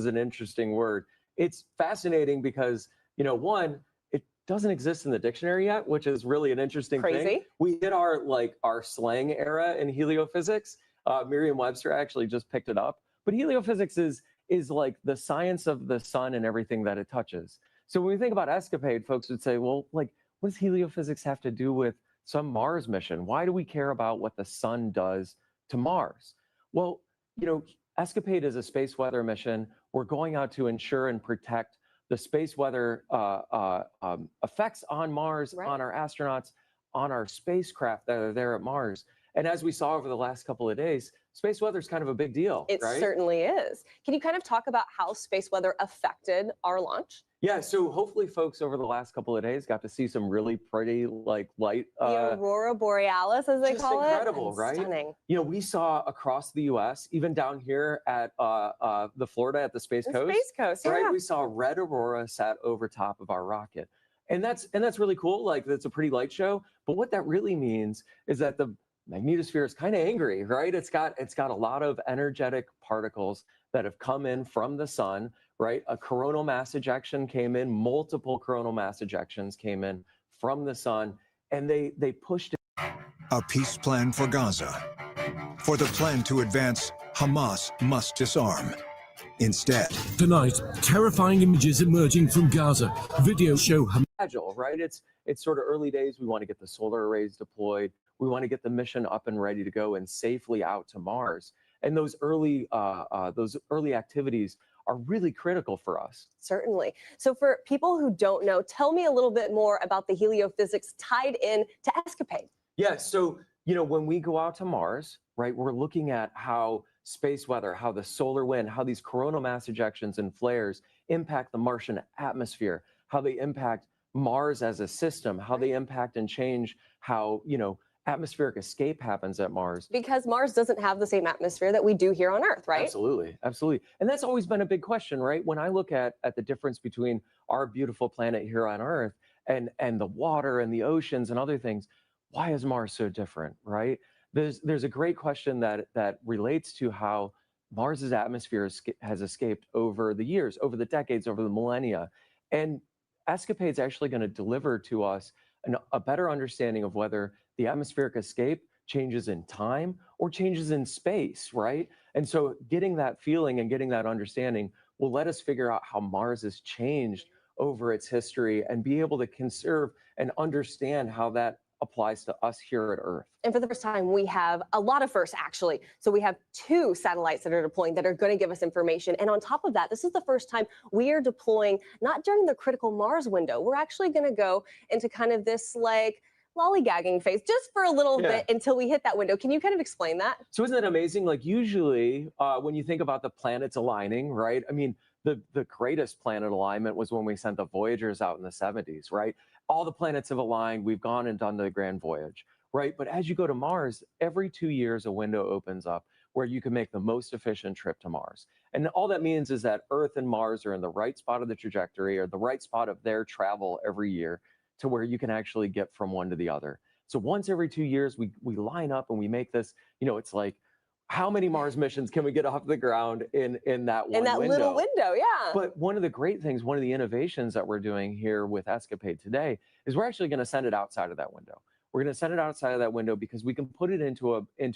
an interesting word. It's fascinating because, you know, one, it doesn't exist in the dictionary yet, which is really an interesting thing. We hit our slang era in heliophysics. Merriam-Webster actually just picked it up. But heliophysics is like the science of the sun and everything that it touches. So when we think about ESCAPADE, folks would say, well, like, what does heliophysics have to do with some Mars mission? Why do we care about what the sun does to Mars? Well, you know, ESCAPADE is a space weather mission. We're going out to ensure and protect the space weather effects on Mars, on our astronauts, on our spacecraft that are there at Mars. And as we saw over the last couple of days, space weather is kind of a big deal. It certainly is. Can you kind of talk about how space weather affected our launch? Yeah, so hopefully folks over the last couple of days got to see some really pretty like light. The Aurora Borealis, as they call it. Incredible, right? Stunning. You know, we saw across the U.S., even down here at the Florida at the Space Coast. Space Coast, yeah. Right, we saw a red aurora sat over top of our rocket. And that's really cool. Like, that's a pretty light show. But what that really means is that the magnetosphere is kind of angry, right? It's got a lot of energetic particles that have come in from the sun, right? A coronal mass ejection came in, multiple coronal mass ejections came in from the sun, and they pushed it. A peace plan for Gaza. For the plan to advance, Hamas must disarm. Instead, tonight, terrifying images emerging from Gaza. Videos show Hamas. Fragile, right? It's sort of early days. We want to get the solar arrays deployed. We want to get the mission up and ready to go and safely out to Mars. And those early activities are really critical for us. Certainly. So for people who don't know, tell me a little bit more about the heliophysics tied in to ESCAPADE. Yeah, so, you know, when we go out to Mars, right, we're looking at how space weather, how the solar wind, how these coronal mass ejections and flares impact the Martian atmosphere, how they impact Mars as a system, how they impact and change how, you know, atmospheric escape happens at Mars. Because Mars doesn't have the same atmosphere that we do here on Earth, right? Absolutely, absolutely. And that's always been a big question, right? When I look at the difference between our beautiful planet here on Earth and the water and the oceans and other things, why is Mars so different, right? There's a great question that relates to how Mars's atmosphere has escaped over the years, over the decades, over the millennia. And ESCAPADE is actually going to deliver to us a better understanding of whether the atmospheric escape changes in time or changes in space, right? And so getting that feeling and getting that understanding will let us figure out how Mars has changed over its history and be able to conserve and understand how that applies to us here at Earth. And for the first time, we have a lot of firsts, actually. So we have 2 satellites that are deploying that are going to give us information. And on top of that, this is the first time we are deploying not during the critical Mars window. We're actually going to go into kind of this like lollygagging phase just for a little bit until we hit that window. Can you kind of explain that? So isn't that amazing? Like usually when you think about the planets aligning, right? I mean, the greatest planet alignment was when we sent the Voyagers out in the 70s, right? All the planets have aligned. We've gone and done the grand voyage, right? But as you go to Mars, every 2 years, a window opens up where you can make the most efficient trip to Mars. And all that means is that Earth and Mars are in the right spot of the trajectory or the right spot of their travel every year to where you can actually get from one to the other. So once every 2 years, we line up and we make this, you know, it's like, how many Mars missions can we get off the ground in that one window? In that little window, yeah. But one of the great things, one of the innovations that we're doing here with ESCAPADE today is we're actually going to send it outside of that window. We're going to send it outside of that window because we can put it into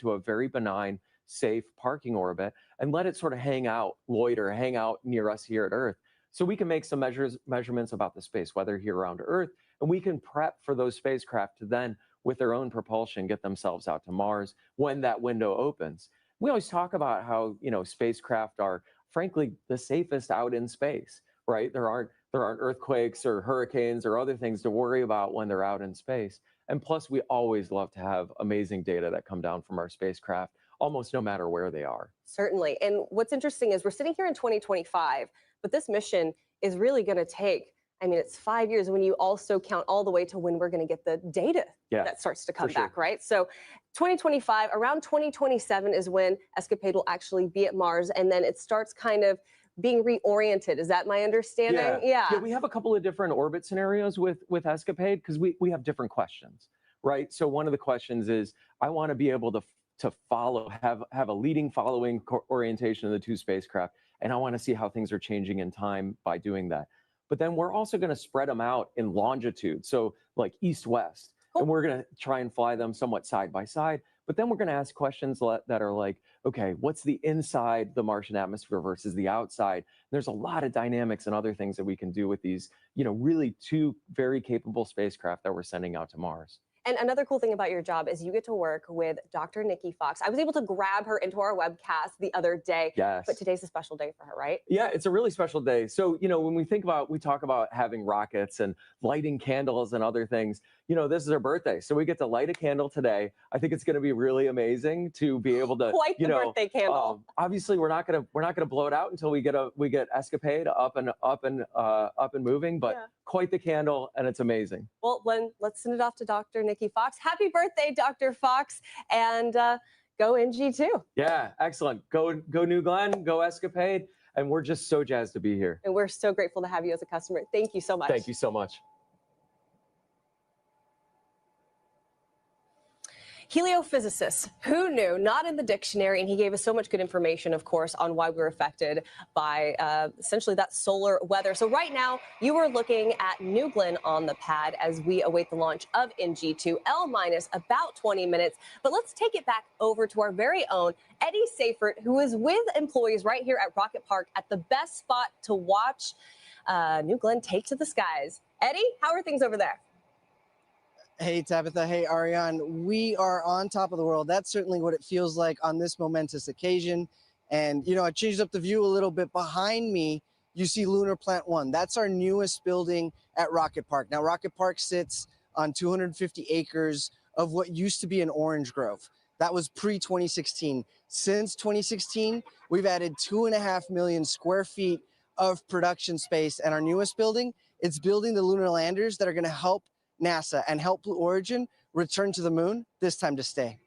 a very benign, safe parking orbit and let it sort of hang out, loiter, hang out near us here at Earth. So we can make some measurements about the space weather here around Earth, and we can prep for those spacecraft to then, with their own propulsion, get themselves out to Mars when that window opens. We always talk about how, you know, spacecraft are, frankly, the safest out in space, right? There aren't earthquakes or hurricanes or other things to worry about when they're out in space. And plus, we always love to have amazing data that come down from our spacecraft, almost no matter where they are. Certainly. And what's interesting is we're sitting here in 2025, but this mission is really going to take, I mean, it's 5 years when you also count all the way to when we're going to get the data that starts to come back, right? So 2025, around 2027 is when ESCAPADE will actually be at Mars, and then it starts kind of being reoriented. Is that my understanding? Yeah, we have a couple of different orbit scenarios with ESCAPADE because we have different questions, right? So one of the questions is, I want to be able to follow, have a leading following orientation of the 2 spacecraft and I want to see how things are changing in time by doing that. But then we're also going to spread them out in longitude, so like east-west. Cool. And we're going to try and fly them somewhat side by side. But then we're going to ask questions that are like, okay, what's the inside the Martian atmosphere versus the outside? There's a lot of dynamics and other things that we can do with these, really two very capable spacecraft that we're sending out to Mars. And another cool thing about your job is you get to work with Dr. Nikki Fox. I was able to grab her into our webcast the other day. Yes. But today's a special day for her, right? Yeah, it's a really special day. So, when we talk about having rockets and lighting candles and other things, this is her birthday. So we get to light a candle today. I think it's going to be really amazing to be able to, quite the birthday candle. Obviously, we're not going to blow it out until we get ESCAPADE up and moving, but yeah. Quite the candle, and it's amazing. Well, let's send it off to Dr. Nikki Fox. Happy birthday, Dr. Fox, and go NG2. Yeah, excellent. Go New Glenn, go ESCAPADE, and we're just so jazzed to be here. And we're so grateful to have you as a customer. Thank you so much. Thank you so much. Heliophysicist, who knew? Not in the dictionary, and he gave us so much good information, of course, on why we were affected by essentially that solar weather. So right now, you are looking at New Glenn on the pad as we await the launch of NG2, L- about 20 minutes. But let's take it back over to our very own Eddie Seyfert, who is with employees right here at Rocket Park at the best spot to watch New Glenn take to the skies. Eddie, how are things over there? Hey, Tabitha. Hey, Ariane. We are on top of the world. That's certainly what it feels like on this momentous occasion. And, I changed up the view a little bit. Behind me, you see Lunar Plant 1. That's our newest building at Rocket Park. Now, Rocket Park sits on 250 acres of what used to be an orange grove. That was pre-2016. Since 2016, we've added 2.5 million square feet of production space. And our newest building, it's building the lunar landers that are going to help NASA and help Blue Origin return to the moon, this time to stay.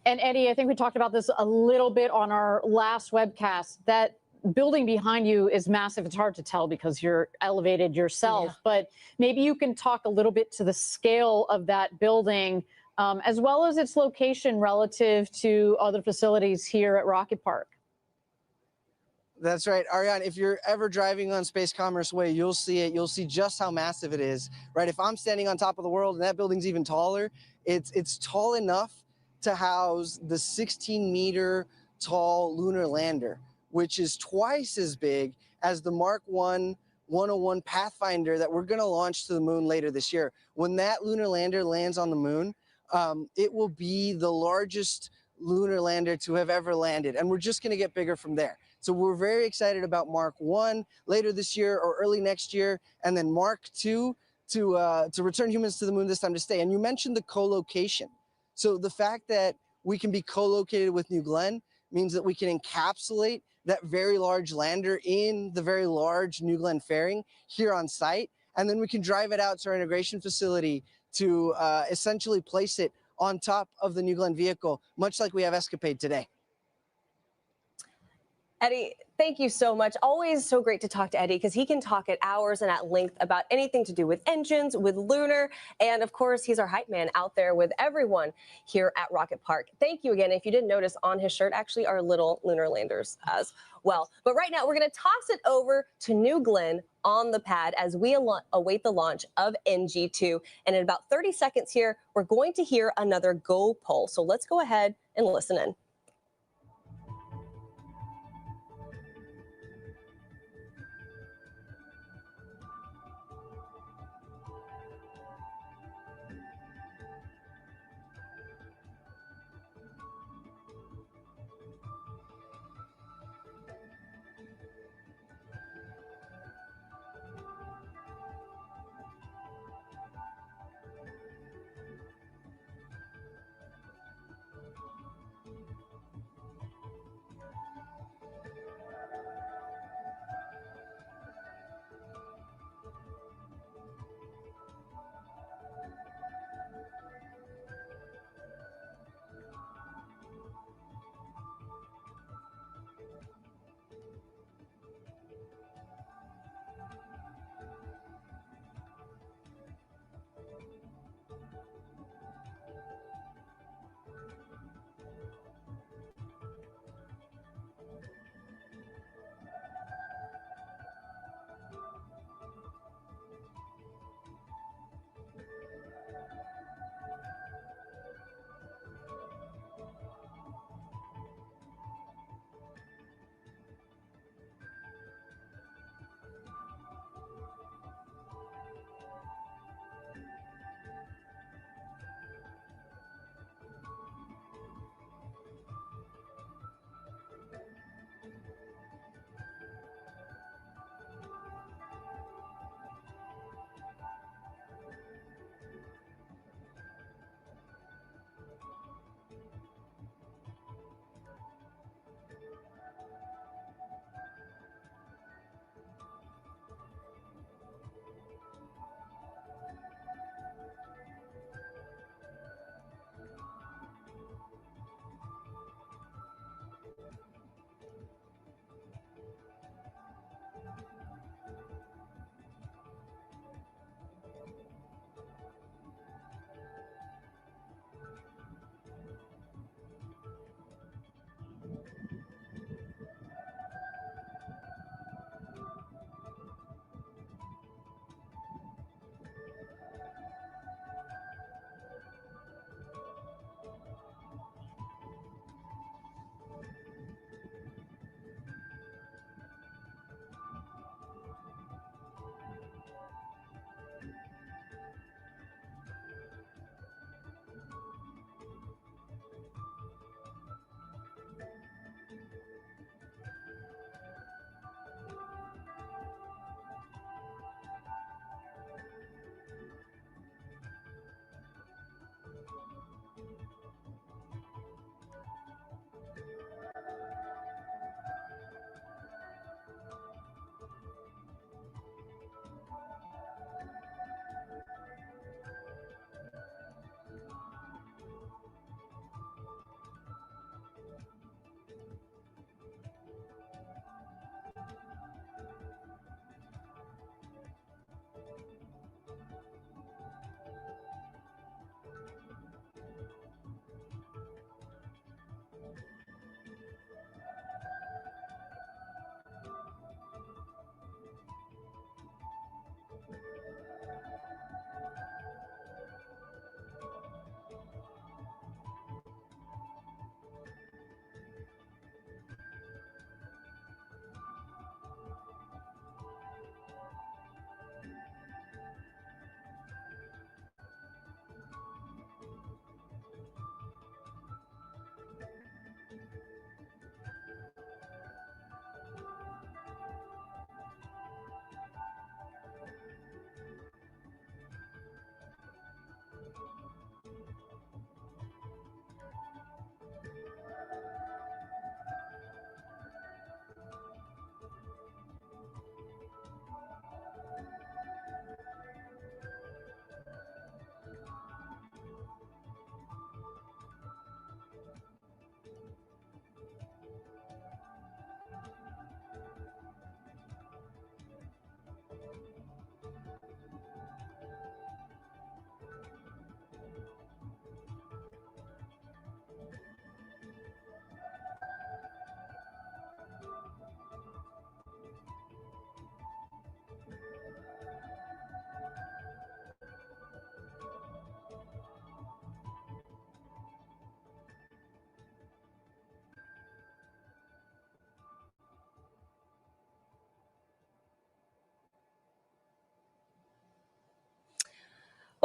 And Eddie, I think we talked about this a little bit on our last webcast. That building behind you is massive. It's hard to tell because you're elevated yourself, yeah. But maybe you can talk a little bit to the scale of that building, as well as its location relative to other facilities here at Rocket Park. That's right, Ariane. If you're ever driving on Space Commerce Way, you'll see it. You'll see just how massive it is, right? If I'm standing on top of the world and that building's even taller, it's tall enough to house the 16-meter tall lunar lander, which is twice as big as the Mark 101 Pathfinder that we're going to launch to the moon later this year. When that lunar lander lands on the moon, it will be the largest lunar lander to have ever landed, and we're just going to get bigger from there. So we're very excited about Mark 1 later this year or early next year, and then Mark 2 to return humans to the moon, this time to stay. And you mentioned the co-location. So the fact that we can be co-located with New Glenn means that we can encapsulate that very large lander in the very large New Glenn fairing here on site, and then we can drive it out to our integration facility to essentially place it on top of the New Glenn vehicle, much like we have ESCAPADE today. Eddie, thank you so much. Always so great to talk to Eddie because he can talk at hours and at length about anything to do with engines, with lunar, and of course, he's our hype man out there with everyone here at Rocket Park. Thank you again. If you didn't notice, on his shirt actually are little lunar landers as well. But right now, we're going to toss it over to New Glenn on the pad as we await the launch of NG2. And in about 30 seconds here, we're going to hear another go pull. So let's go ahead and listen in.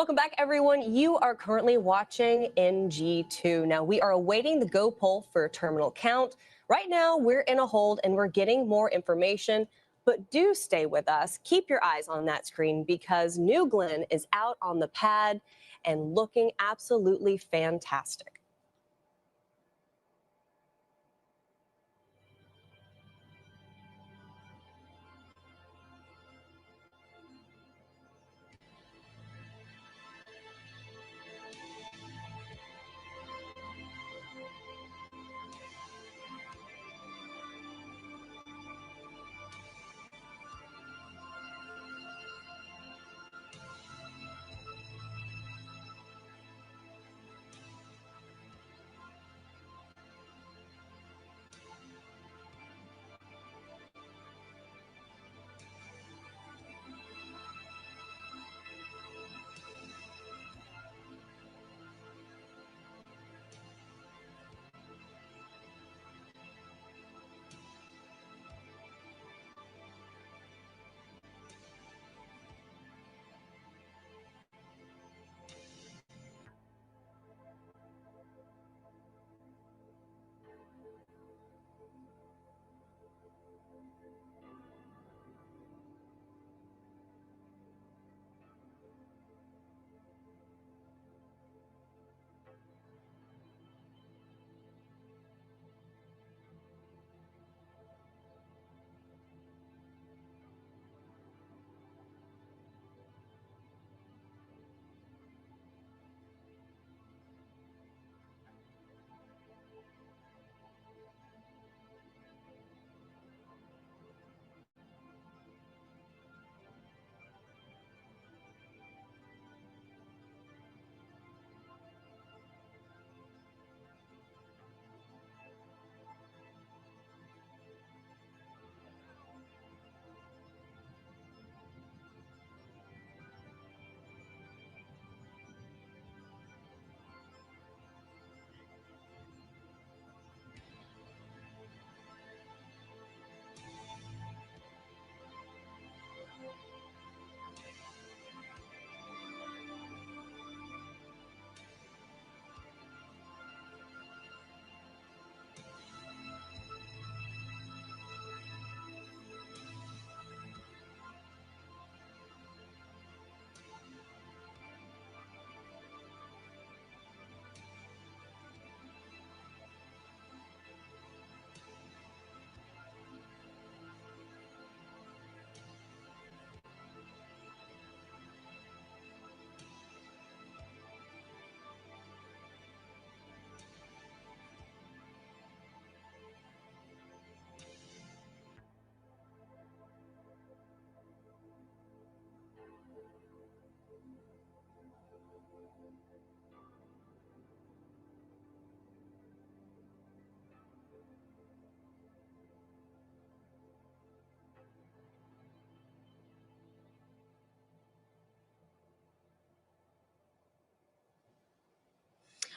Welcome back, everyone. You are currently watching NG2. Now, we are awaiting the go poll for terminal count. Right now, we're in a hold and we're getting more information, but do stay with us. Keep your eyes on that screen because New Glenn is out on the pad and looking absolutely fantastic.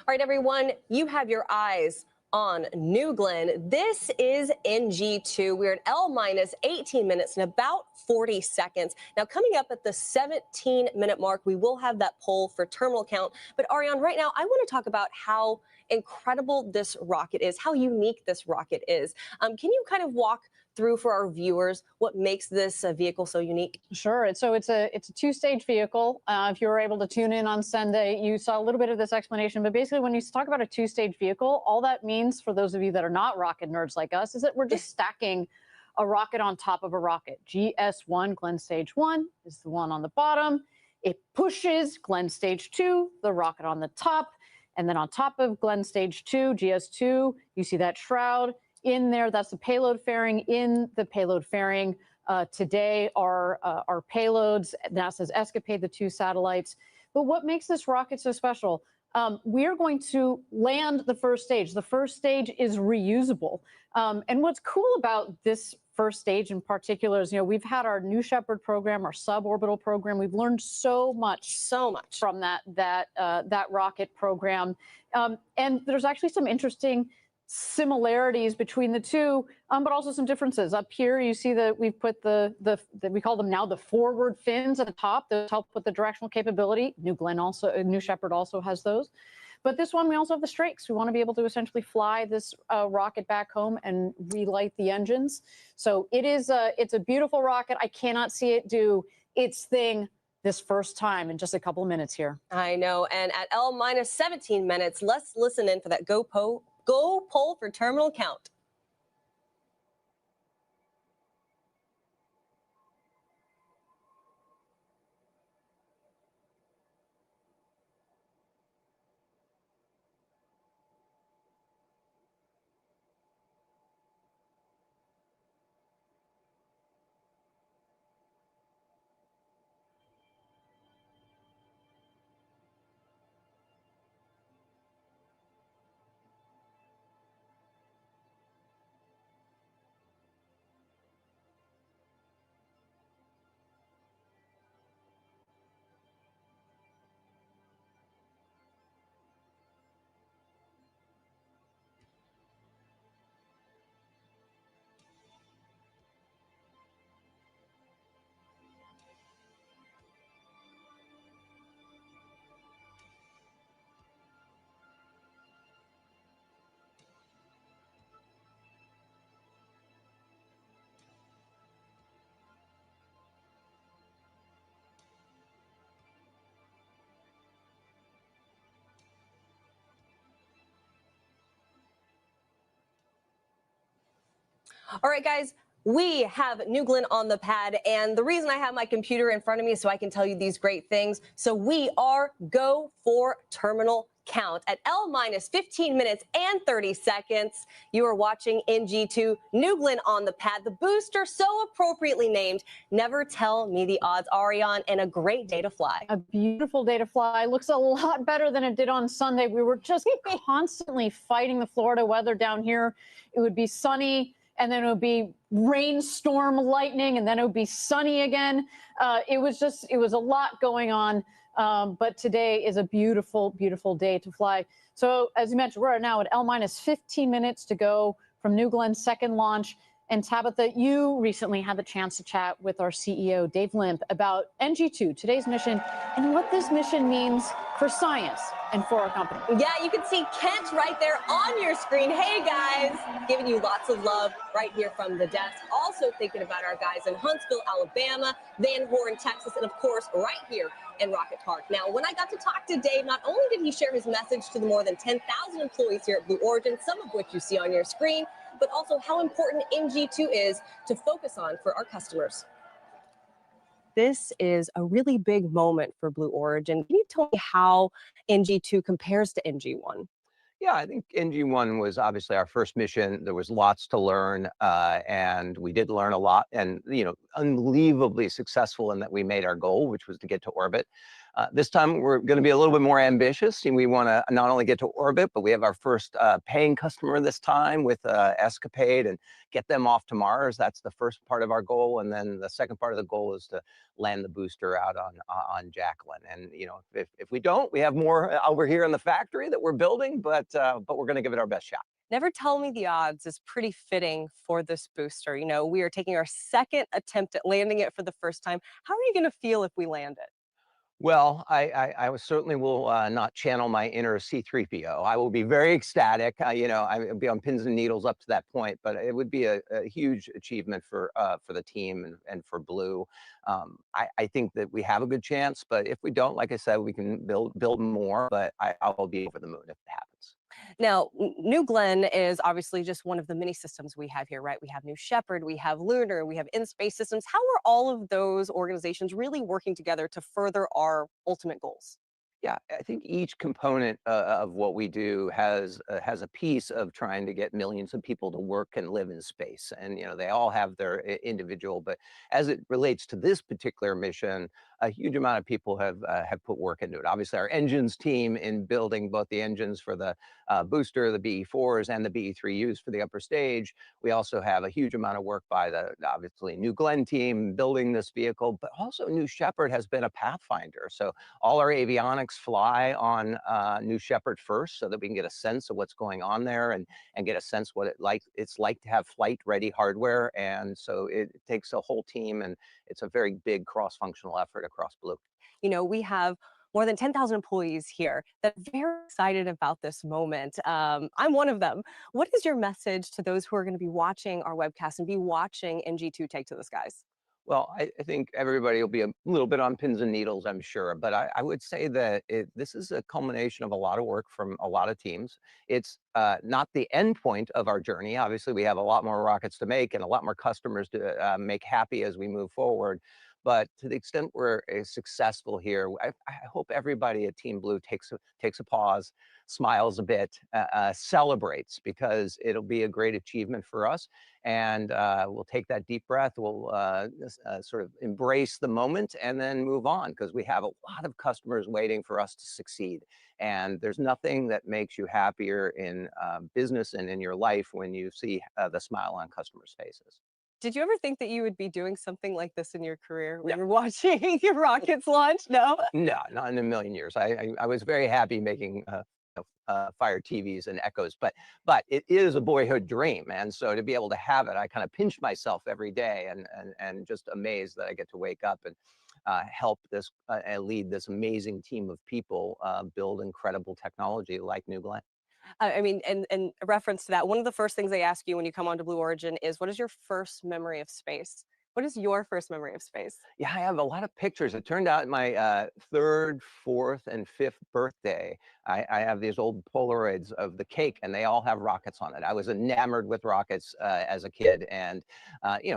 All right, everyone, you have your eyes on New Glenn. This is NG2. We're at L-minus 18 minutes and about 40 seconds. Now, coming up at the 17-minute mark, we will have that poll for terminal count. But Ariane, right now, I want to talk about how incredible this rocket is, how unique this rocket is. Can you kind of walk through for our viewers what makes this vehicle so unique? Sure. It's a two-stage vehicle. If you were able to tune in on Sunday, you saw a little bit of this explanation. But basically, when you talk about a two-stage vehicle, all that means for those of you that are not rocket nerds like us is that we're just stacking a rocket on top of a rocket. GS1, Glenn Stage 1, is the one on the bottom. It pushes Glenn Stage 2, the rocket on the top. And then on top of Glenn Stage 2, GS2, you see that shroud. In there, that's the payload fairing. In the payload fairing today are our payloads, NASA's ESCAPADE, the 2 satellites. But what makes this rocket so special? We are going to land the first stage. The first stage is reusable. And what's cool about this first stage in particular is, we've had our New Shepard program, our suborbital program. We've learned so much from that rocket program. And there's actually some interesting similarities between the two, but also some differences. Up here, you see that we've put we call them now the forward fins at the top. Those help with the directional capability. New Shepard also has those. But this one, we also have the strakes. We want to be able to essentially fly this rocket back home and relight the engines. So it's a beautiful rocket. I cannot see it do its thing this first time in just a couple of minutes here. I know. And at L-17 minutes, let's listen in for that go poll for terminal count. All right, guys, we have New Glenn on the pad, and the reason I have my computer in front of me is so I can tell you these great things. So we are go for terminal count at L-15 minutes and 30 seconds. You are watching NG2, New Glenn on the pad, the booster so appropriately named. Never tell me the odds, Ariane, and a great day to fly. A beautiful day to fly. Looks a lot better than it did on Sunday. We were just constantly fighting the Florida weather down here. It would be sunny, and then it would be rainstorm, lightning, and then it would be sunny again. It was a lot going on. But today is a beautiful, beautiful day to fly. So as you mentioned, we're now at L-15 minutes to go from New Glenn's second launch. And Tabitha, you recently had the chance to chat with our CEO, Dave Limp, about NG2, today's mission, and what this mission means for science and for our company. Yeah, you can see Kent right there on your screen. Hey, guys, giving you lots of love right here from the desk. Also thinking about our guys in Huntsville, Alabama, Van Horn, Texas, and of course, right here in Rocket Park. Now, when I got to talk to Dave, not only did he share his message to the more than 10,000 employees here at Blue Origin, some of which you see on your screen, but also how important NG2 is to focus on for our customers. This is a really big moment for Blue Origin. Can you tell me how NG2 compares to NG1? Yeah, I think NG1 was obviously our first mission. There was lots to learn, and we did learn a lot, and unbelievably successful in that we made our goal, which was to get to orbit. This time we're going to be a little bit more ambitious, and we want to not only get to orbit, but we have our first paying customer this time with ESCAPADE and get them off to Mars. That's the first part of our goal, and then the second part of the goal is to land the booster out on Jacqueline. And if we don't, we have more over here in the factory that we're building, but we're going to give it our best shot. Never tell me the odds is pretty fitting for this booster. We are taking our second attempt at landing it for the first time. How are you going to feel if we land it? Well, I certainly will not channel my inner C-3PO. I will be very ecstatic. I will be on pins and needles up to that point, but it would be a huge achievement for the team and for Blue. I think that we have a good chance, but if we don't, like I said, we can build more, but I'll be over the moon if it happens. Now, New Glenn is obviously just one of the many systems we have here, right? We have New Shepard, we have Lunar, we have In-Space Systems. How are all of those organizations really working together to further our ultimate goals? Yeah, I think each component of what we do has a piece of trying to get millions of people to work and live in space, and they all have their individual. But as it relates to this particular mission, a huge amount of people have put work into it. Obviously, our engines team in building both the engines for the booster, the BE4s, and the BE3Us for the upper stage. We also have a huge amount of work by the, obviously, New Glenn team building this vehicle, but also New Shepard has been a pathfinder. So all our avionics fly on New Shepard first so that we can get a sense of what's going on there and get a sense what it's like to have flight-ready hardware. And so it takes a whole team, and it's a very big cross-functional effort across Blue. You know, we have more than 10,000 employees here that are very excited about this moment. I'm one of them. What is your message to those who are going to be watching our webcast and be watching NG2 take to the skies? Well, I think everybody will be a little bit on pins and needles, I'm sure. But I would say that this is a culmination of a lot of work from a lot of teams. It's not the end point of our journey. Obviously, we have a lot more rockets to make and a lot more customers to make happy as we move forward. But to the extent we're successful here, I hope everybody at Team Blue takes a pause, smiles a bit, celebrates, because it'll be a great achievement for us. And we'll take that deep breath, we'll sort of embrace the moment and then move on, because we have a lot of customers waiting for us to succeed. And there's nothing that makes you happier in business and in your life when you see the smile on customers' faces. Did you ever think that you would be doing something like this in your career when you're watching your rockets launch? No? No, not in a million years. I was very happy making Fire TVs and Echoes, but it is a boyhood dream. And so to be able to have it, I kind of pinch myself every day and just amazed that I get to wake up and help this and lead this amazing team of people build incredible technology like New Glenn. I mean, and a reference to that, one of the first things they ask you when you come onto Blue Origin is, what is your first memory of space? What is your first memory of space? Yeah, I have a lot of pictures. It turned out my 3rd, 4th, and 5th birthday, I have these old Polaroids of the cake, and they all have rockets on it. I was enamored with rockets as a kid, and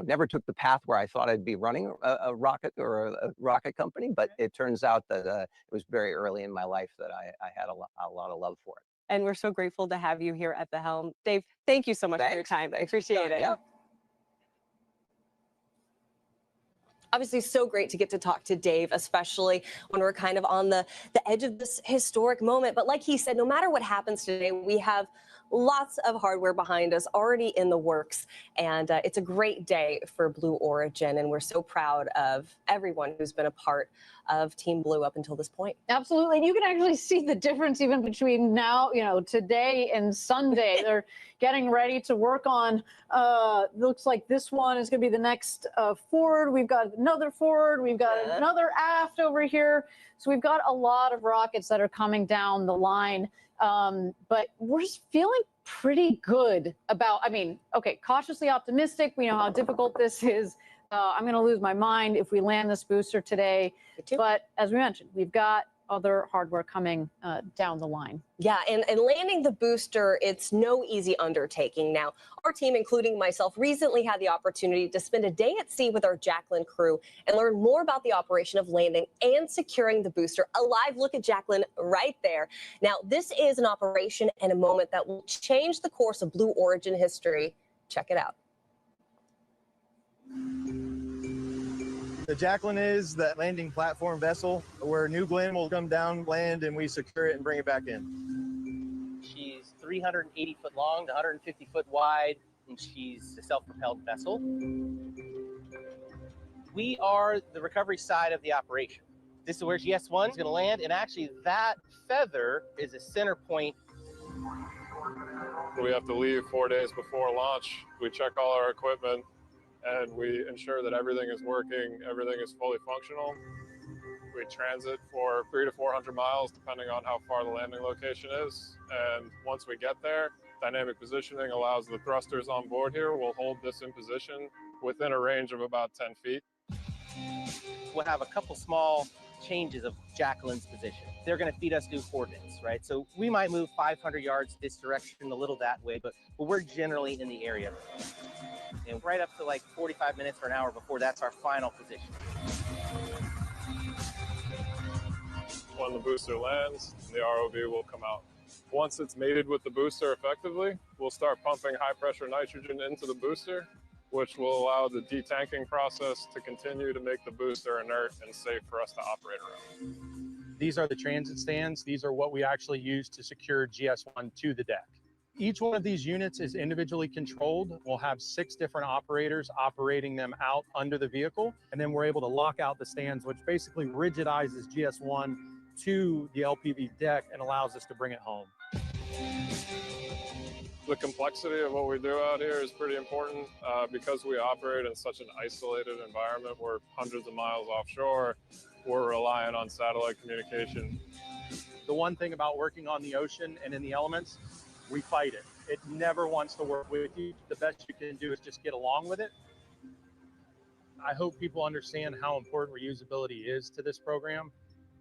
never took the path where I thought I'd be running a rocket or a rocket company. But it turns out that it was very early in my life that I had a lot of love for it. And we're so grateful to have you here at the helm. Dave, thank you so much for your time. I appreciate it. Yeah. Obviously, so great to get to talk to Dave, especially when we're kind of on the edge of this historic moment. But like he said, no matter what happens today, we have lots of hardware behind us already in the works. And it's a great day for Blue Origin. And we're so proud of everyone who's been a part of Team Blue up until this point. Absolutely. And you can actually see the difference even between now, today and Sunday. They're getting ready to work on, looks like this one is going to be the next forward. We've got another forward. We've got another aft over here. So we've got a lot of rockets that are coming down the line. But we're just feeling pretty good about, cautiously optimistic. We know how difficult this is. I'm going to lose my mind if we land this booster today. But as we mentioned, we've got other hardware coming down the line. Yeah, and landing the booster, it's no easy undertaking. Now, our team, including myself, recently had the opportunity to spend a day at sea with our Jacqueline crew and learn more about the operation of landing and securing the booster. A live look at Jacqueline right there. Now, this is an operation and a moment that will change the course of Blue Origin history. Check it out. The Jacqueline is that landing platform vessel where New Glenn will come down, land, and we secure it and bring it back in. She's 380 foot long to 150 foot wide, and she's a self-propelled vessel. We are the recovery side of the operation. This is where GS1 is going to land, and actually that feather is a center point. We have to leave 4 days before launch. We check all our equipment, and we ensure that everything is working, everything is fully functional. We transit for 300 to 400 miles, depending on how far the landing location is. And once we get there, dynamic positioning allows the thrusters on board here will hold this in position within a range of about 10 feet. We'll have a couple small changes of Jacqueline's position. They're going to feed us new coordinates, right? So we might move 500 yards this direction, a little that way, but we're generally in the area. And right up to like 45 minutes or an hour before, that's our final position. When the booster lands, the ROV will come out. Once it's mated with the booster effectively, we'll start pumping high pressure nitrogen into the booster. which will allow the detanking process to continue to make the booster inert and safe for us to operate around. These are the transit stands. These are what we actually use to secure GS1 to the deck. Each one of these units is individually controlled. We'll have 6 different operators operating them out under the vehicle, and then we're able to lock out the stands, which basically rigidizes GS1 to the LPV deck and allows us to bring it home. The complexity of what we do out here is pretty important because we operate in such an isolated environment. We're hundreds of miles offshore. We're relying on satellite communication. The one thing about working on the ocean and in the elements, we fight it. It never wants to work with you. The best you can do is just get along with it. I hope people understand how important reusability is to this program.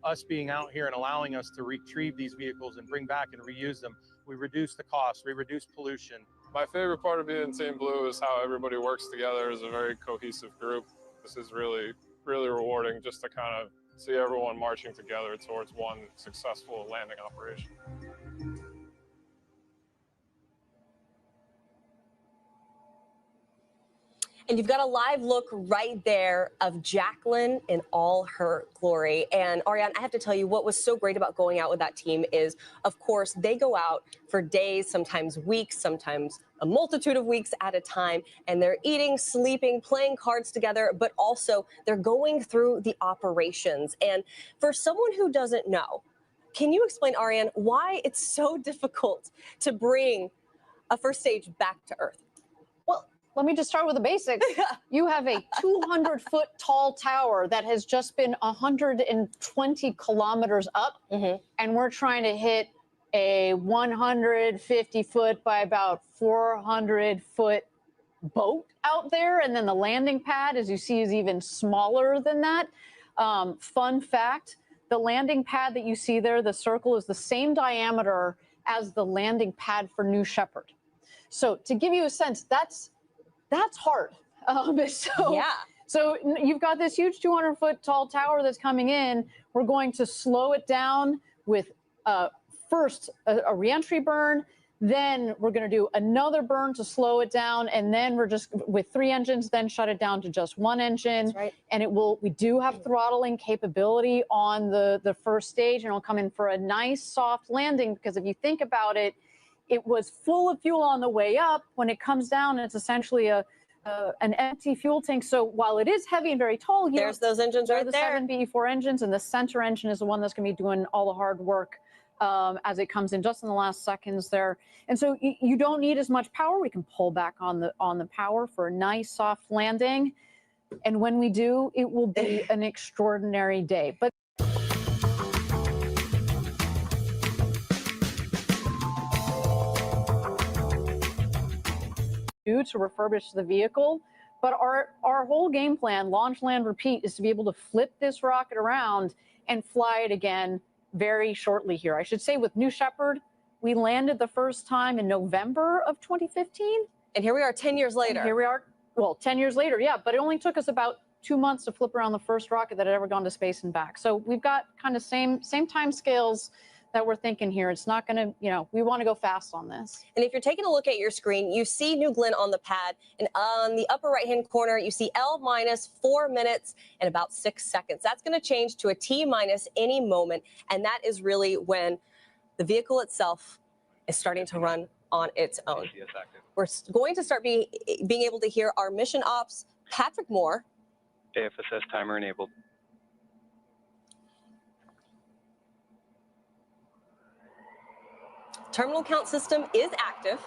Us being out here and allowing us to retrieve these vehicles and bring back and reuse them, we reduce the cost, we reduce pollution. My favorite part of being Team Blue is how everybody works together as a very cohesive group. This is really rewarding just to kind of see everyone marching together towards one successful landing operation. And you've got a live look right there of Jacqueline in all her glory. And Ariane, I have to tell you, what was so great about going out with that team is, of course, they go out for days, sometimes weeks, sometimes a multitude of weeks at a time, and they're eating, sleeping, playing cards together, but also they're going through the operations. And for someone who doesn't know, can you explain, Ariane, why it's so difficult to bring a first stage back to Earth? Let me just start with the basics. You have a 200-foot tall tower that has just been 120 kilometers up, and we're trying to hit a 150-foot by about 400-foot boat out there, and then the landing pad, as you see, is even smaller than that. Fun fact, the landing pad that you see there, the circle, is the same diameter as the landing pad for New Shepard. So to give you a sense, that's hard. So you've got this huge 200-foot tall tower that's coming in. We're going to slow it down with first a reentry burn. Then we're going to do another burn to slow it down. And then we're just, with 3 engines, then shut it down to just 1 engine. That's right. And we do have throttling capability on the first stage, and it'll come in for a nice soft landing, because if you think about it, it was full of fuel on the way up. When it comes down, it's essentially an empty fuel tank. So while it is heavy and very tall here, there's those engines right the there. 7 BE4 engines, and the center engine is the one that's going to be doing all the hard work as it comes in just in the last seconds there. And so you don't need as much power. We can pull back on the power for a nice soft landing. And when we do, it will be an extraordinary day. But to refurbish the vehicle, but our whole game plan, launch, land, repeat, is to be able to flip this rocket around and fly it again very shortly here. I should say, with New Shepard, we landed the first time in November of 2015. And here we are 10 years later. And here we are, well, 10 years later, yeah, but it only took us about 2 months to flip around the first rocket that had ever gone to space and back. So we've got kind of same time scales that we're thinking here. It's not going to, we want to go fast on this. And if you're taking a look at your screen, you see New Glenn on the pad, and on the upper right-hand corner, you see L minus 4 minutes and about 6 seconds. That's going to change to a T minus any moment, and that is really when the vehicle itself is starting to run on its own. We're going to start being able to hear our mission ops, Patrick Moore. AFSS timer enabled. Terminal count system is active.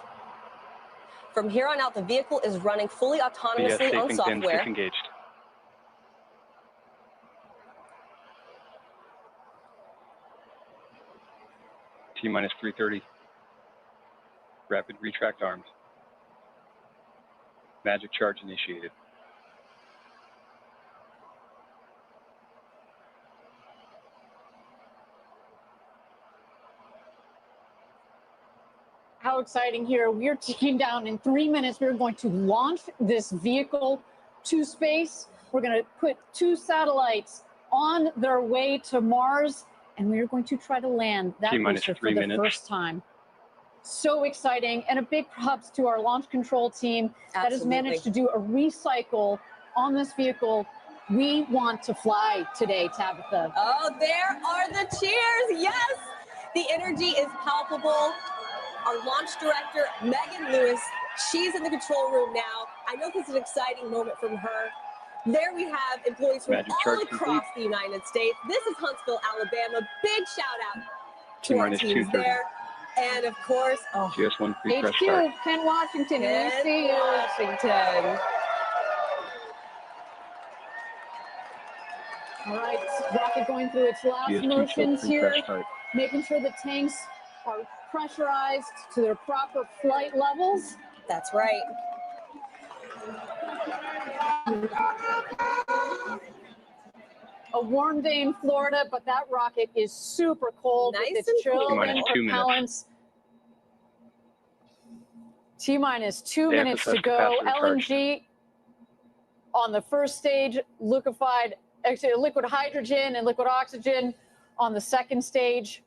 From here on out, the vehicle is running fully autonomously on software. Engaged. T minus 330. Rapid retract arms. Magic charge initiated. How exciting here. We're ticking down. In 3 minutes, we're going to launch this vehicle to space. We're going to put 2 satellites on their way to Mars, and we're going to try to land that booster for the first time. So exciting, and a big props to our launch control team that has managed to do a recycle on this vehicle. We want to fly today, Tabitha. Oh, there are the cheers. Yes, the energy is palpable. Our launch director, Megan Lewis, she's in the control room now. I know this is an exciting moment from her. There we have employees from all across the United States. This is Huntsville, Alabama. Big shout out to our teams there. And of course, GS1 pre-press HQ, start. Ken Washington, we see you. Washington. All right, rocket going through its last motions here, making sure the tanks are pressurized to their proper flight levels. That's right. A warm day in Florida, but that rocket is super cold with its chill and propellants. T-minus 2 minutes to go. LNG on the first stage, liquid hydrogen and liquid oxygen on the second stage.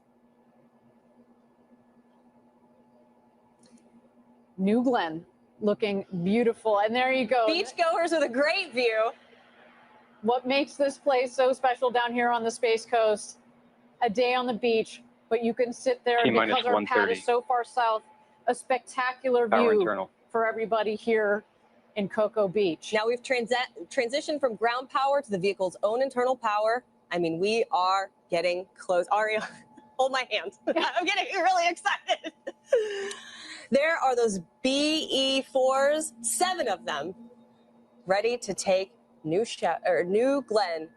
New Glenn looking beautiful. And there you go. Beachgoers with a great view. What makes this place so special down here on the Space Coast? A day on the beach, but you can sit there because our pad is so far south. A spectacular view for everybody here in Cocoa Beach. Now we've transitioned from ground power to the vehicle's own internal power. I mean, we are getting close. Aria, hold my hand. I'm getting really excited. There are those BE4s, 7 of them, ready to take New Glenn.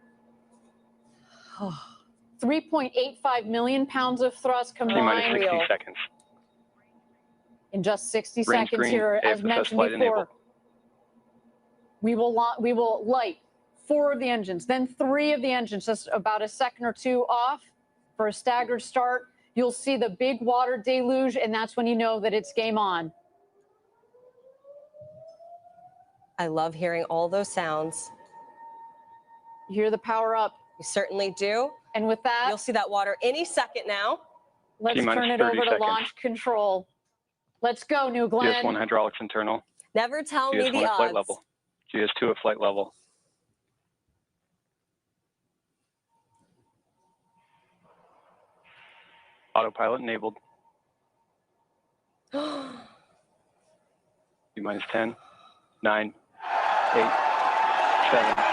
3.85 million pounds of thrust combined. 60 seconds. In just 60 Range seconds green, here, as mentioned before. We will light 4 of the engines, then 3 of the engines, just about a second or 2 off for a staggered start. You'll see the big water deluge, and that's when you know that it's game on. I love hearing all those sounds. You hear the power up. You certainly do. And with that, you'll see that water any second now. Let's turn it over to launch control. Let's go, New Glenn. GS1 hydraulics internal. Never tell me the GS1 at odds. flight level. GS2 at flight level. Autopilot enabled. T-minus 10, 9, 8, 7, 6,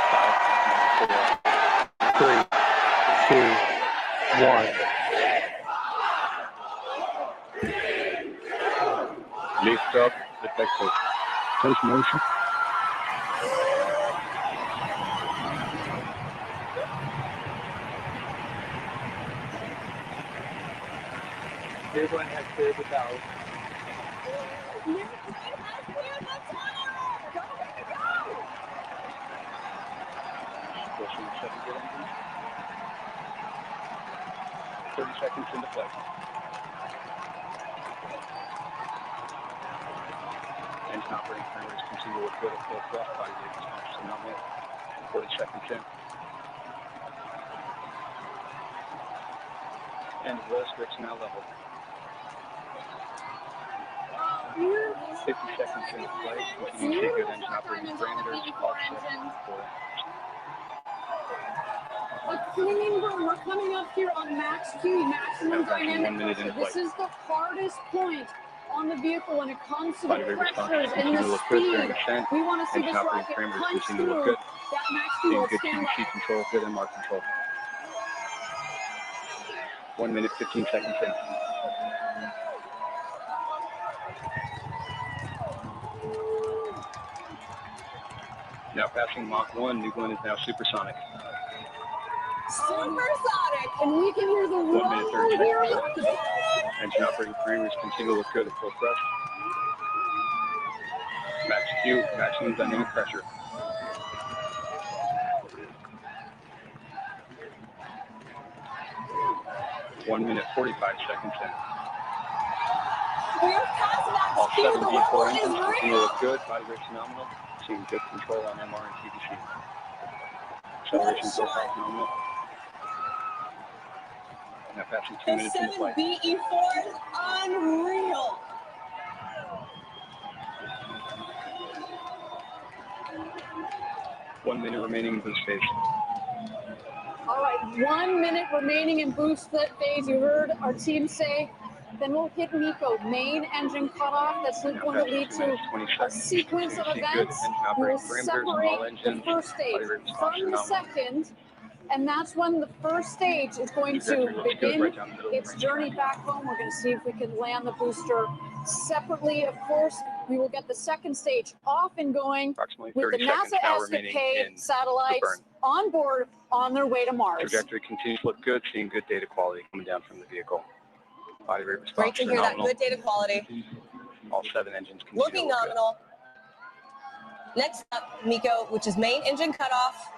5, 4, 3, 2, 1. Liftoff detected. First motion. Everyone has cleared the tower. Pushing the second jet engine. 30 seconds into flight. Engine operating parameters continue with good at full thrust. Body weight response to nominal. 40 seconds in. And rudder strips now level. 50 seconds into flight. Continue to see good engine operating parameters. But remember, we're coming up here on max Q, maximum dynamic pressure. This is the hardest point on the vehicle when it comes to the pressures and the speed. We want to see this rocket punch through that max Q. Good QVC control, good MR control. 1 minute, 15 seconds in. Now passing Mach 1, New Glenn is now supersonic. Supersonic! And we can hear the 1 minute, 30 seconds. Engine operating parameters continue to look good at full thrust. Max Q, maximum dynamic pressure. One minute, 45 seconds in. We're past max All Q. 7 The V4 level engines is continue to real. look good. Body rate's nominal. Seeing good control on MR and QVC. Acceleration profile nominal. Now passing 2 The minutes into 7 flight. BE4 is unreal. One minute remaining in boost phase. All right, 1 minute remaining in boost phase. You heard our team say. Then we'll hit Nico, main engine cutoff. That's going to lead to a sequence of events. We will separate the first stage from the second, and that's when the first stage is going to begin its journey back home. We're going to see if we can land the booster separately. Of course, we will get the second stage off and going with the NASA ESCAPADE satellites on board on their way to Mars. Trajectory continues to look good, seeing good data quality coming down from the vehicle. Body rate response Great to hear that. Good data quality. All 7 engines continue Looking to look nominal. Next up, Miko, which is main engine cutoff.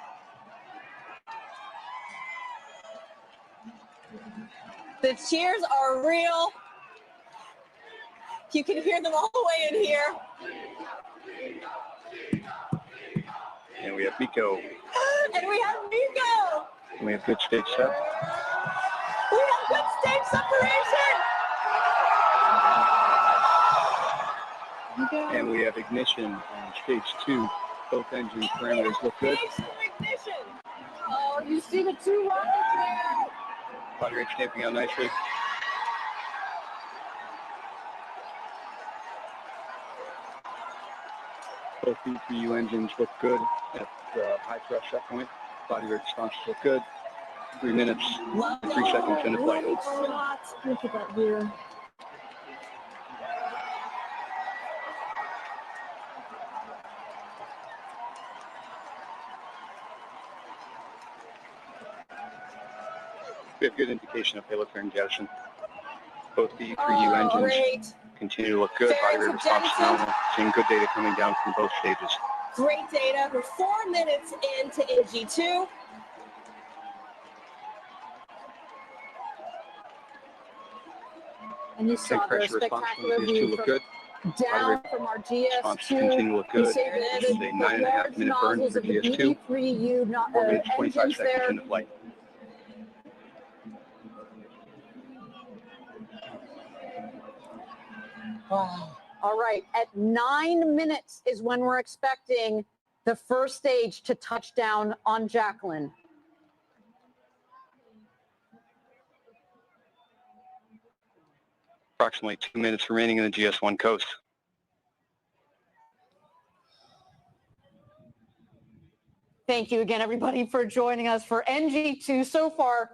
The cheers are real. You can hear them all the way in here. good. And we have Miko. And we have Miko. And we have good stage set. We have good stage separation. And we have ignition on stage 2. Both engine parameters look good. Ignition. Oh, you see the 2 rockets there. Body rate stamping out nicely. Both B3U engines look good at the high thrust set point. Body rate responses look good. 3 minutes, 3 seconds into flight. Look at that rear. We have good indication of payload fairing jettison. Both the E3U engines continue to look good. Body rate response is normal. Seeing good data coming down from both stages. Great data. We're 4 minutes into NG2. And you saw their spectacular view look good. down from our GS2. Continue to look good. You see This is a 9.5 minute burn for GS2. 4 minutes, 25 seconds into flight. Wow. All right, at 9 minutes is when we're expecting the first stage to touch down on Jacqueline. Approximately 2 minutes remaining in the GS1 coast. Thank you again, everybody, for joining us for NG2. So far,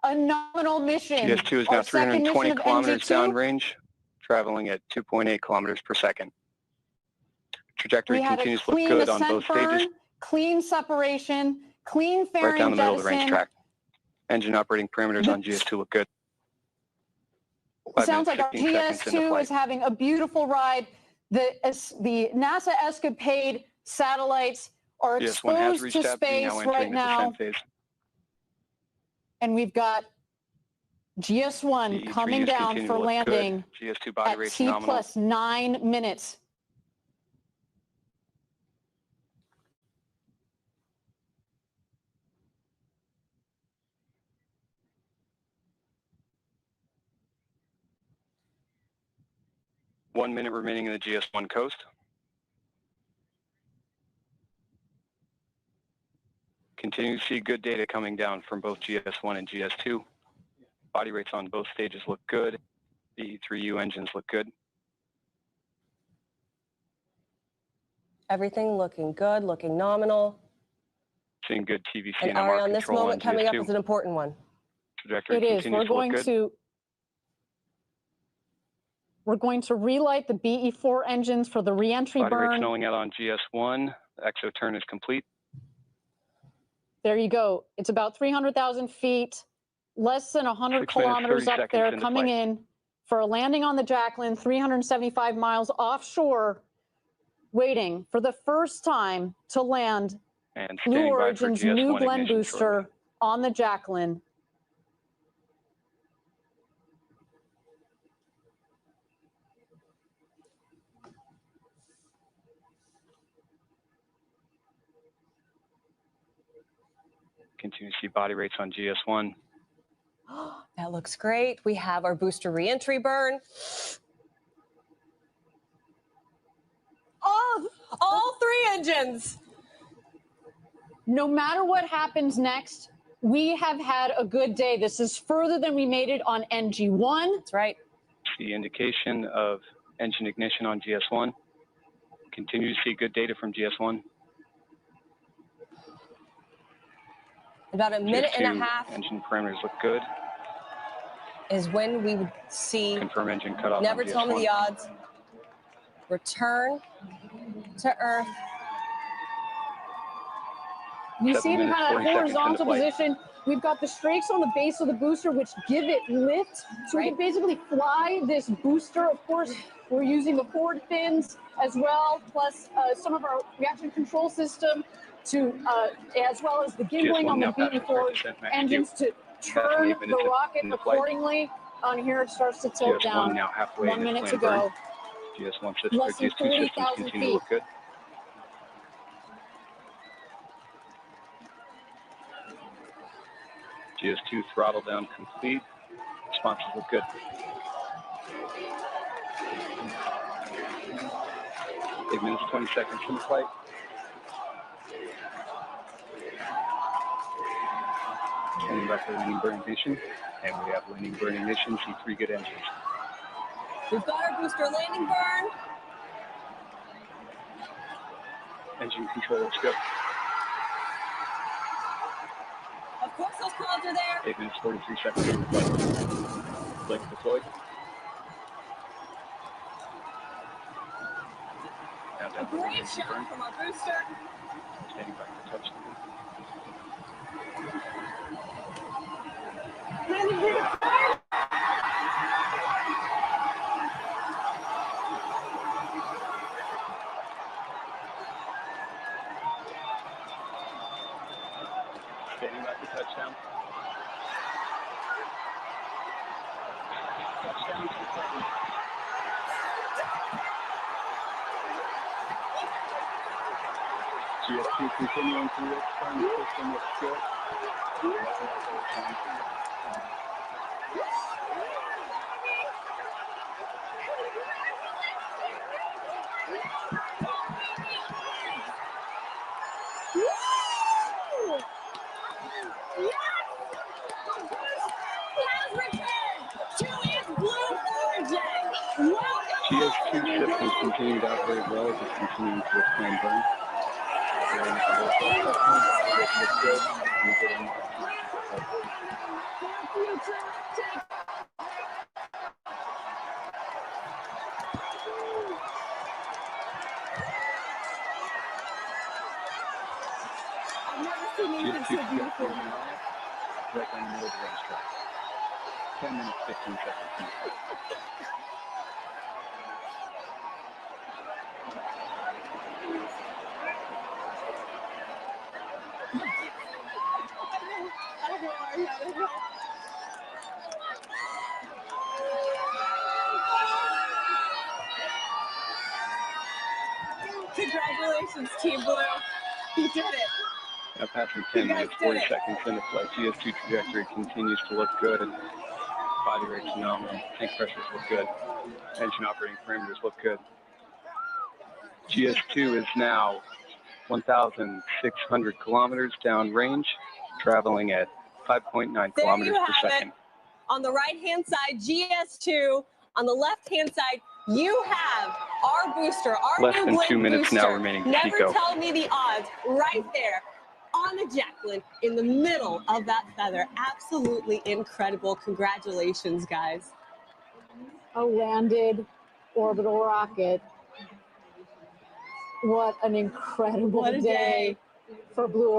a nominal mission. GS2 is now 320 kilometers downrange, traveling at 2.8 kilometers per second. Trajectory continues to look good on both stages. Clean separation, clean fairing right down the middle of the range jettison. track. Engine operating parameters on GS2 look good. Sounds like our GS2 is having a beautiful ride. The NASA ESCAPADE satellites are exposed to space right now. And we've got GS1 coming down for landing GS2 body at rate's T nominal. plus 9 minutes. One minute remaining in the GS1 coast. Continue to see good data coming down from both GS1 and GS2. Body rates on both stages look good. The E3U engines look good. Everything looking good, looking nominal. Seeing good TVC And and MR Ariane, this control moment on coming up GS2. is an important one. Trajectory It is. continues to look good. We're going to relight the BE4 engines for the reentry Body rates burn. snowing out on GS1. The exoturn is complete. There you go. It's about 300,000 feet, less than 100 6 minutes, kilometers 30 up seconds there, into coming flight. in for a landing on the Jacqueline, 375 miles offshore, waiting for the first time to land And Blue standing by for Origin's GS1 New Glenn ignition booster shortly. on the Jacqueline. Continue to see body rates on GS1. That looks great. We have our booster reentry burn. Oh, all 3 engines. No matter what happens next, we have had a good day. This is further than we made it on NG1. That's right. The indication of engine ignition on GS1. Continue to see good data from GS1. About a minute and a half engine parameters look good. is when we would see. Confirm engine cutoff. Never tell me the odds. Return to Earth. You see it in kind of horizontal position. We've got the strakes on the base of the booster, which give it lift. So we can basically fly this booster. Of course, we're using the forward fins as well, plus some of our reaction control system to, as well as the gimbaling on the beaten forward engines to turn the rocket accordingly. On here, it starts to tilt down. Now halfway 1 minute to go. GS1 Less than 40,000 continue to look good. GS2 throttle down complete. Responses look good. Eight minutes, 20 seconds from the flight. Turning back to landing burn ignition. And we have landing burn ignition. See 3 good engines. We've got our booster landing burn. Engine control looks good. Of course, those clouds are there. 8 minutes, 43 seconds from the flight. Flight deployed. A great shot from our booster. Standing back to touch the Landing burn. Standing back to touchdown. Touchdown confirmed. GS2 continuing to look fun. System looks good. GS2 systems continue to operate well as it's continuing to expand burn. I've never seen anything so beautiful. Right on the middle of the racetrack. 10 minutes, 15 seconds. Congratulations, Team Blue. You did it. Now passing 10 minutes, 40 seconds into flight. GS2 trajectory continues to look good and body rate's phenomenal. Tank pressures look good. Engine operating parameters look good. GS2 is now 1,600 kilometers downrange, traveling at 5.9 kilometers per second. On the right-hand side, GS2. On the left-hand side, you have our booster, our Less new than 2 minutes booster. now remaining to Never Chico. tell me the odds, right there on the Jacqueline in the middle of that feather. Absolutely incredible. Congratulations, guys. A landed orbital rocket. What an incredible day for Blue